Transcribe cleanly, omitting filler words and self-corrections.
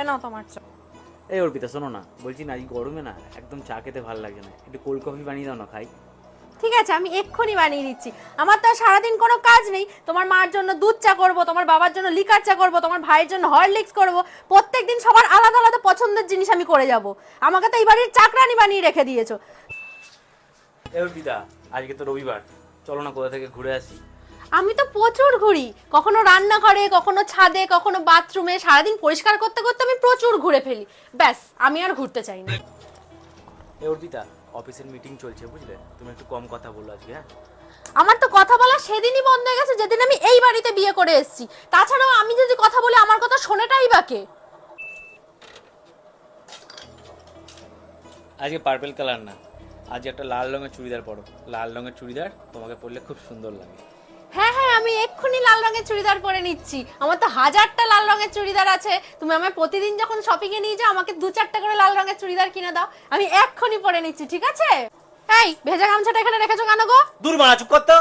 এ নাও তোমার চা। এই অর্পিতা শোনো না, বলছি না আজ গরমে না একদম চা খেতে ভালো লাগছে না, একটু কোল্ড কফি বানিয়ে দাও না খাই। ঠিক আছে, আমি এক্ষুনি বানিয়ে দিচ্ছি। আমার তো আর সারাদিন কোনো কাজ নেই। তোমার মার জন্য দুধ চা করব, তোমার বাবার জন্য লিকার চা করব, তোমার ভাইয়ের জন্য হরলিক্স করব। প্রত্যেকদিন সবার আলাদা আলাদা পছন্দের জিনিস আমি করে যাব। আমাকে তো এই বাড়ির চাকরানি বানিয়ে রেখে দিয়েছো। এই অর্পিতা, আজকে তো রবিবার, চলো না কোথা থেকে ঘুরে আসি। আমি তো প্রচুর ঘুরি, কখনো রান্নাঘরে, কখনো ছাদে, কখনো বাথরুমে। সারাদিন পরিষ্কার করতে করতে আমি প্রচুর ঘুরে ফেলি। ব্যাস, আমি আর ঘুরতে চাই না। এই অর্পিতা, অফিসের মিটিং চলছে বুঝলে, তুমি একটু কম কথা বলো আজকে। হ্যাঁ, আমার তো কথা বলা সেদিনই বন্ধ হয়ে গেছে যেদিন আমি এই বাড়িতে বিয়ে করে এসেছি। তাছাড়াও আমি যদি কথা বলি আমার কথা শোনেটাই বা কে? আজকে পার্পল কালার না, আজ একটা লাল রঙের চুড়িদার পরো। লাল রঙের চুড়িদার তোমাকে পরলে খুব সুন্দর লাগে। হ্যাঁ হ্যাঁ, আমি এক্ষুনি লাল রঙের চুড়িদার পরে নিচ্ছি। আমার তো হাজারটা লাল রঙের চুড়িদার আছে। তুমি আমায় প্রতিদিন যখন শপিং এ নিয়ে যাও আমাকে 2-4টা করে লাল রঙের চুড়িদার কিনে দাও, আমি এক্ষুনি পরে নিচ্ছি, ঠিক আছে? এই ভেজা গামছাটা এখানে রেখেছো কেন গো? দূর বাড়া, চুপ করতো।